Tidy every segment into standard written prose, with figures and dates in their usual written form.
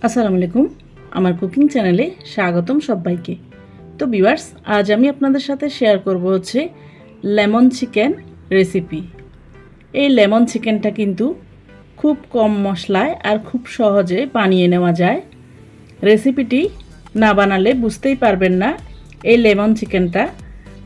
আসসালামু আলাইকুম, আমার কুকিং চ্যানেলে স্বাগতম সবাইকে। তো ভিউয়ার্স, আজ আমি আপনাদের সাথে শেয়ার করব হচ্ছে লেমন চিকেন রেসিপি। এই লেমন চিকেনটা কিন্তু খুব কম মশলায় আর খুব সহজে বানিয়ে নেওয়া যায়। রেসিপিটি না বানালে বুঝতেই পারবেন না এই লেমন চিকেনটা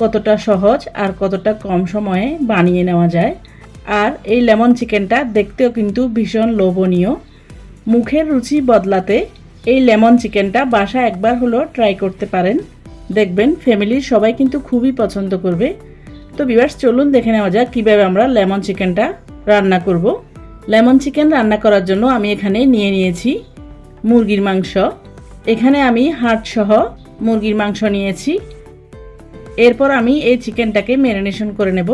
কতটা সহজ আর কতটা কম সময়ে বানিয়ে নেওয়া যায়। আর এই লেমন চিকেনটা দেখতেও কিন্তু ভীষণ লোভনীয়। মুখের রুচি বদলাতে এই লেমন চিকেনটা বাসায় একবার হলো ট্রাই করতে পারেন, দেখবেন ফ্যামিলির সবাই কিন্তু খুবই পছন্দ করবে। তো ভিউয়ার্স, চলুন দেখে নেওয়া যাক কীভাবে আমরা লেমন চিকেনটা রান্না করব। লেমন চিকেন রান্না করার জন্য আমি এখানে নিয়ে নিয়েছি মুরগির মাংস। এখানে আমি হাড়সহ মুরগির মাংস নিয়েছি। এরপর আমি এই চিকেনটাকে ম্যারিনেশন করে নেব।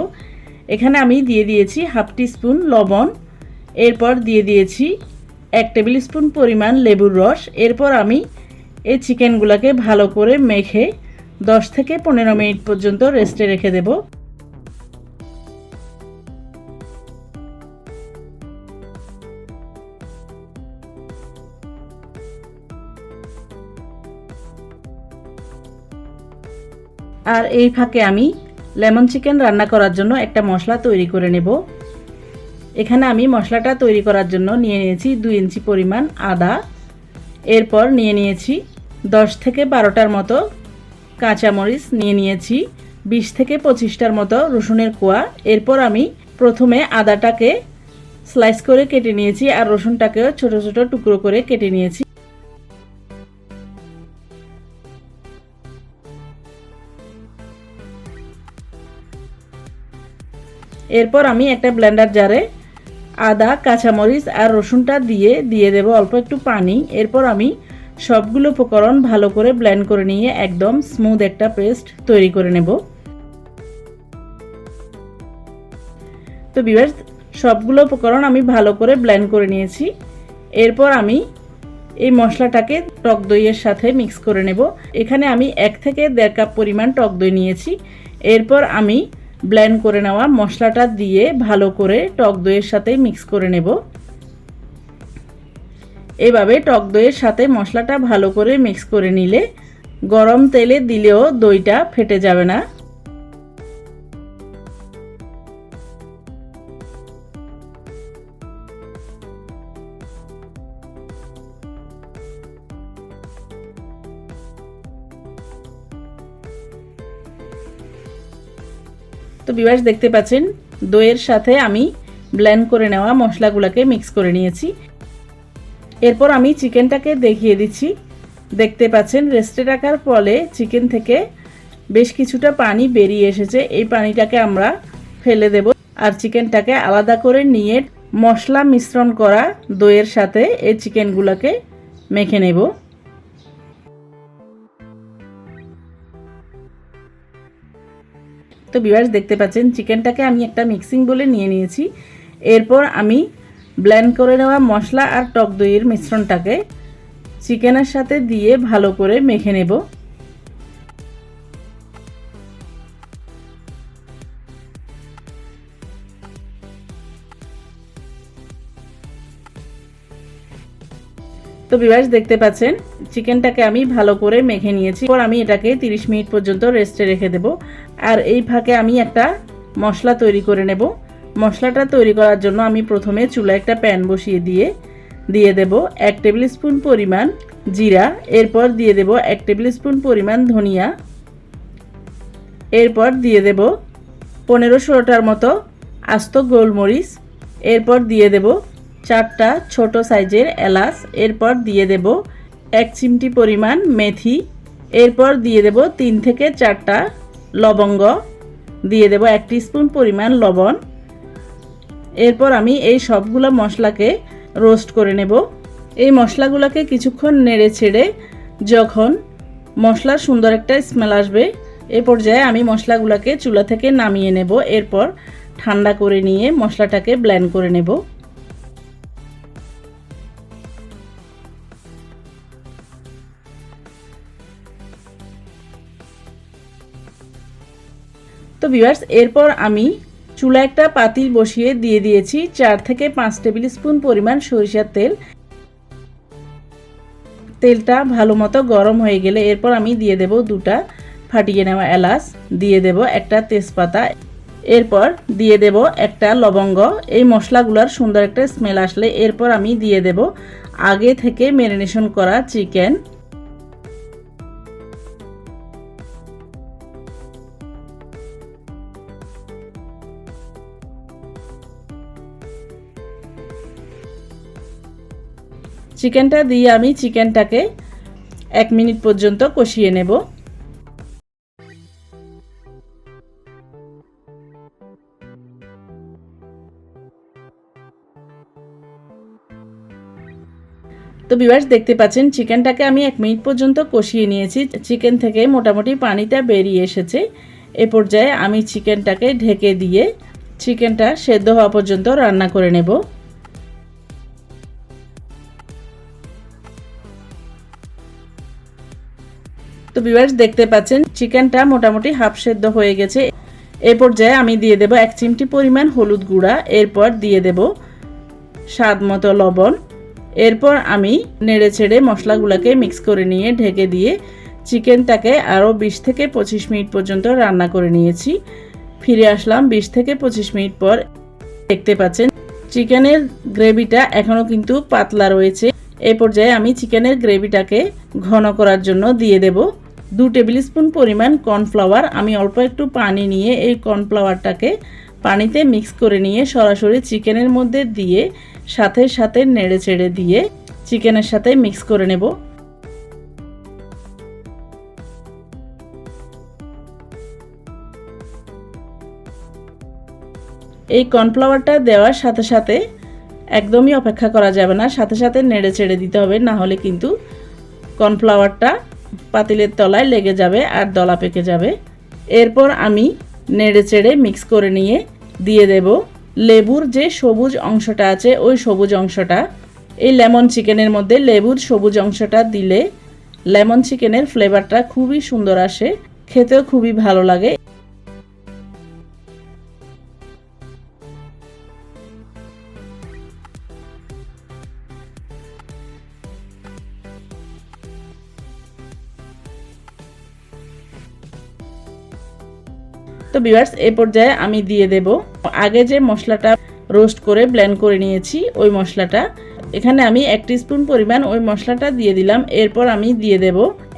এখানে আমি দিয়ে দিয়েছি হাফ টিস্পুন লবণ, এরপর দিয়ে দিয়েছি 1 টেবিল স্পুন পরিমাণ লেবুর রস। এরপর আমি এই চিকেনগুলোকে ভালো করে মেখে 10 থেকে 15 মিনিট পর্যন্ত রেস্টে রেখে দেব। আর এই ফাঁকে আমি লেমন চিকেন রান্না করার জন্য একটা মশলা তৈরি করে নেব। এখানে আমি মশলাটা তৈরি করার জন্য নিয়ে নিয়েছি 2 ইঞ্চি পরিমাণ আদা। এরপর নিয়ে নিয়েছি 10 থেকে 12টার মতো কাঁচামরিচ, নিয়ে নিয়েছি 20 থেকে 25টার মতো রসুনের কোয়া। এরপর আমি প্রথমে আদাটাকে স্লাইস করে কেটে নিয়েছি আর রসুনটাকেও ছোট ছোট টুকরো করে কেটে নিয়েছি। এরপর আমি একটা ব্লেন্ডার জারে আদা, কাঁচামরিচ আর রসুনটা দিয়ে দেব অল্প একটু পানি। এরপর আমি সবগুলো উপকরণ ভালো করে ব্লেন্ড করে নিয়ে একদম স্মুথ একটা পেস্ট তৈরি করে নেব। তো ভিউয়ার্স, সবগুলো উপকরণ আমি ভালো করে ব্লেন্ড করে নিয়েছি। এরপর আমি এই মশলাটাকে টক দইয়ের সাথে মিক্স করে নেব। এখানে আমি 1 থেকে 1.5 কাপ পরিমাণ টক দই নিয়েছি। এরপর আমি ব্লেন্ড করে নেওয়া মশলাটা দিয়ে ভালো করে টক দইয়ের সাথে মিক্স করে নেব। এভাবে টক দইয়ের সাথে মশলাটা ভালো করে মিক্স করে নিলে গরম তেলে দিলেও দইটা ফেটে যাবে না। তো ভিউয়ার্স, দেখতে পাচ্ছেন দইয়ের সাথে আমি ব্লেন্ড করে নেওয়া মশলাগুলোকে মিক্স করে নিয়েছি। এরপর আমি চিকেনটাকে দেখিয়ে দিচ্ছি। দেখতে পাচ্ছেন রেস্টে রাখার ফলে চিকেন থেকে বেশ কিছুটা পানি বেরিয়ে এসেছে। এই পানিটাকে আমরা ফেলে দেব আর চিকেনটাকে আলাদা করে নিয়ে মশলা মিশ্রণ করা দইয়ের সাথে এই চিকেনগুলোকে মেখে নেব। তো ভিউয়ার্স, দেখতে পাচ্ছেন চিকেনটাকে আমি একটা মিক্সিং বলে নিয়ে নিয়েছি। এরপর আমি ব্লেন্ড করে নেওয়া মশলা আর টক দইয়ের মিশ্রণটাকে চিকেনের সাথে দিয়ে ভালো করে মেখে নেব। তো ভিউয়ার্স, দেখতে পাচ্ছেন চিকেনটাকে আমি ভালো করে মেখে নিয়েছি। এরপর আমি এটাকে 30 মিনিট পর্যন্ত রেস্টে রেখে দেব। আর এই ফাঁকে আমি একটা মশলা তৈরি করে নেব। মশলাটা তৈরি করার জন্য আমি প্রথমে চুলায় একটা প্যান বসিয়ে দিয়ে দেব 1 টেবিল স্পুন পরিমাণ জিরা। এরপর দিয়ে দেব 1 টেবিল স্পুন পরিমাণ ধনিয়া। এরপর দিয়ে দেব 15-16টার মতো আস্ত গোলমরিচ। এরপর দিয়ে দেব 4টা ছোট সাইজের এলাচ। এরপর দিয়ে দেব 1 চিমটি পরিমাণ মেথি। এরপর দিয়ে দেব 3 থেকে 4টা লবঙ্গ। দিয়ে দেব 1 টিস্পুন পরিমাণ লবণ। এরপর আমি এই সবগুলো মশলাকে রোস্ট করে নেব। এই মশলাগুলোকে কিছুক্ষণ নেড়ে ছেড়ে যখন মশলার সুন্দর একটা স্মেল আসবে, এই পর্যায়ে আমি মশলাগুলোকে চুলা থেকে নামিয়ে নেব। এরপর ঠান্ডা করে নিয়ে মশলাটাকে ব্লেন্ড করে নেব। তো ভিউয়ার্স, এরপর আমি চুলা একটা পাতিল বসিয়ে দিয়েছি 4 থেকে 5 টেবিল স্পুন পরিমাণ সরিষার তেল। তেলটা ভালো মতো গরম হয়ে গেলে এরপর আমি দিয়ে দেব 2টা ফাটিয়ে নেওয়া এলাচ, দিয়ে দেব একটা তেজপাতা, এরপর দিয়ে দেব একটা লবঙ্গ। এই মশলাগুলোর সুন্দর একটা স্মেল আসলে এরপর আমি দিয়ে দেব আগে থেকে ম্যারিনেশন করা চিকেন। চিকেনটা দিয়ে আমি চিকেনটাকে 1 মিনিট পর্যন্ত কষিয়ে নেব। তো ভিউয়ার্স দেখতে পাচ্ছেন চিকেনটাকে আমি 1 মিনিট পর্যন্ত কষিয়ে নিয়েছি। চিকেন থেকে মোটামুটি পানিটা বেরিয়ে এসেছে। এ পর্যায়ে আমি চিকেনটাকে ঢেকে দিয়ে চিকেনটা সেদ্ধ হওয়া পর্যন্ত রান্না করে নেব। তো ভিউয়ার্স দেখতে পাচ্ছেন চিকেনটা মোটামুটি হাফ সেদ্ধ হয়ে গেছে। এই পর্যায়ে আমি দিয়ে দেব 1 চিমটি পরিমাণ হলুদ গুঁড়া, এরপর দিয়ে দেব স্বাদ মতো লবণ। এরপর আমি নেড়েচেড়ে মশলাগুলোকে মিক্স করে নিয়ে ঢেকে দিয়ে চিকেনটাকে আরও 20 থেকে 25 মিনিট পর্যন্ত রান্না করে নিয়েছি। ফিরে আসলাম 20 থেকে 25 মিনিট পর। দেখতে পাচ্ছেন চিকেনের গ্রেভিটা এখনও কিন্তু পাতলা রয়েছে। এই পর্যায়ে আমি চিকেনের গ্রেভিটাকে ঘন করার জন্য দিয়ে দেব 2 টেবিল স্পুন পরিমাণ কর্নফ্লাওয়ার। আমি অল্প একটু পানি নিয়ে এই কর্নফ্লাওয়ারটাকে পানিতে মিক্স করে নিয়ে সরাসরি চিকেনের মধ্যে দিয়ে সাথে সাথে নেড়েচেড়ে দিয়ে চিকেনের সাথে মিক্স করে নেব। এই কর্নফ্লাওয়ারটা দেওয়ার সাথে সাথে একদমই অপেক্ষা করা যাবে না, সাথে সাথে নেড়েচেড়ে দিতে হবে, না হলে কিন্তু কর্নফ্লাওয়ারটা পাতিলের তলায় লেগে যাবে আর দলা পেকে যাবে। এরপর আমি নেড়েচেড়ে মিক্স করে নিয়ে দিয়ে দেব লেবুর যে সবুজ অংশটা আছে ওই সবুজ অংশটা। এই লেমন চিকেনের মধ্যে লেবুর সবুজ অংশটা দিলে লেমন চিকেনের ফ্লেভারটা খুবই সুন্দর আসে, খেতেও খুবই ভালো লাগে। তো ভিউয়ার্স এই পর্যায়ে আমি দিয়ে দেব আগে যে মশলাটা রোস্ট করে ব্লেন্ড করে নিয়েছি ওই মশলাটা। এখানে আমি 1 টিস্পুন পরিমাণ ওই মশলাটা দিয়ে দিলাম। এরপর আমি দিয়ে দেব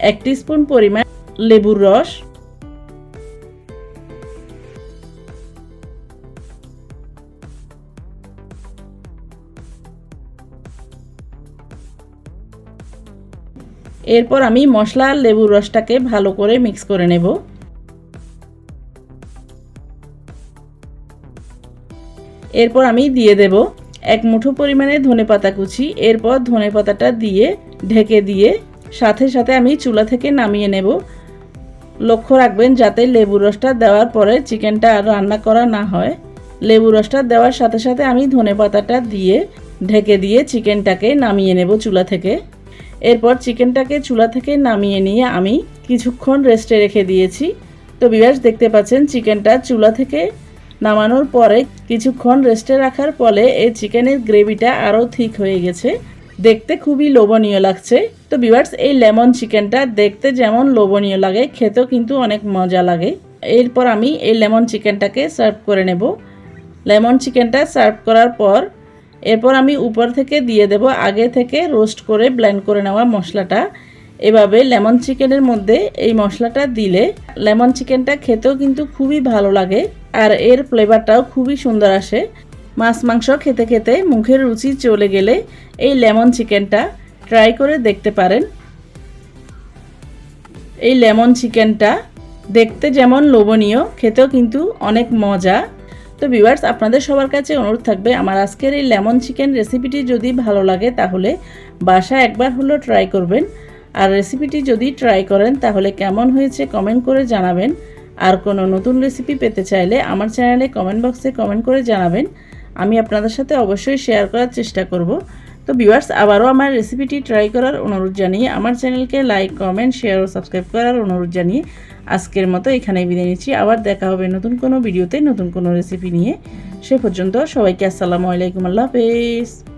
1 টিস্পুন পরিমাণ লেবুর রস, এরপর আমি মশলা আর লেবুর রসটাকে ভালো করে মিক্স করে নেব। এরপর আমি দিয়ে দেব 1 মুঠো পরিমাণে ধনেপাতা কুচি। এরপর ধনেপাতাটা দিয়ে ঢেকে দিয়ে সাথে সাথে আমি চুলা থেকে নামিয়ে নেব। লক্ষ্য রাখবেন যাতে লেবুর রসটা দেওয়ার পরে চিকেনটা আর রান্না করা না হয়। লেবুর রসটা দেওয়ার সাথে সাথে আমি ধনেপাতাটা দিয়ে ঢেকে দিয়ে চিকেনটাকে নামিয়ে নেব চুলা থেকে। এরপর চিকেনটাকে চুলা থেকে নামিয়ে নিয়ে আমি কিছুক্ষণ রেস্টে রেখে দিয়েছি। তো ভিউয়ার্স দেখতে পাচ্ছেন চিকেনটা চুলা থেকে নামানোর পরে কিছুক্ষণ রেস্টে রাখার ফলে এই চিকেনের গ্রেভিটা আরও ঠিক হয়ে গেছে, দেখতে খুবই লোভনীয় লাগছে। তো ভিউয়ার্স এই লেমন চিকেনটা দেখতে যেমন লোভনীয় লাগে খেতেও কিন্তু অনেক মজা লাগে। এরপর আমি এই লেমন চিকেনটাকে সার্ভ করে নেব। লেমন চিকেনটা সার্ভ করার পর এরপর আমি উপর থেকে দিয়ে দেব আগে থেকে রোস্ট করে ব্লেন্ড করে নেওয়া মশলাটা। এভাবে লেমন চিকেনের মধ্যে এই মশলাটা দিলে লেমন চিকেনটা খেতেও কিন্তু খুবই ভালো লাগে আর এর ফ্লেভারটাও খুবই সুন্দর আসে। মাছ মাংস খেতে খেতে মুখের রুচি চলে গেলে এই লেমন চিকেনটা ট্রাই করে দেখতে পারেন। এই লেমন চিকেনটা দেখতে যেমন লোভনীয় খেতেও কিন্তু অনেক মজা। তো ভিউয়ার্স আপনাদের সবার কাছে অনুরোধ থাকবে আমার আজকের এই লেমন চিকেন রেসিপিটি যদি ভালো লাগে তাহলে বাসায় একবার হলো ট্রাই করবেন। আর রেসিপিটি যদি ট্রাই করেন তাহলে কেমন হয়েছে কমেন্ট করে জানাবেন। আর কোনো নতুন রেসিপি পেতে চাইলে আমার চ্যানেলে কমেন্ট বক্সে কমেন্ট করে জানাবেন, আমি আপনাদের সাথে অবশ্যই শেয়ার করার চেষ্টা করব। তো ভিউয়ার্স আবারও আমার রেসিপিটি ট্রাই করার অনুরোধ জানিয়ে আমার চ্যানেলকে লাইক কমেন্ট শেয়ার ও সাবস্ক্রাইব করার অনুরোধ জানিয়ে আজকের মতো এখানেই বিদায় নিচ্ছি। আবার দেখা হবে নতুন কোনো ভিডিওতে নতুন কোনো রেসিপি নিয়ে। সে পর্যন্ত সবাইকে আসসালামু আলাইকুম, আল্লাহ হাফেজ।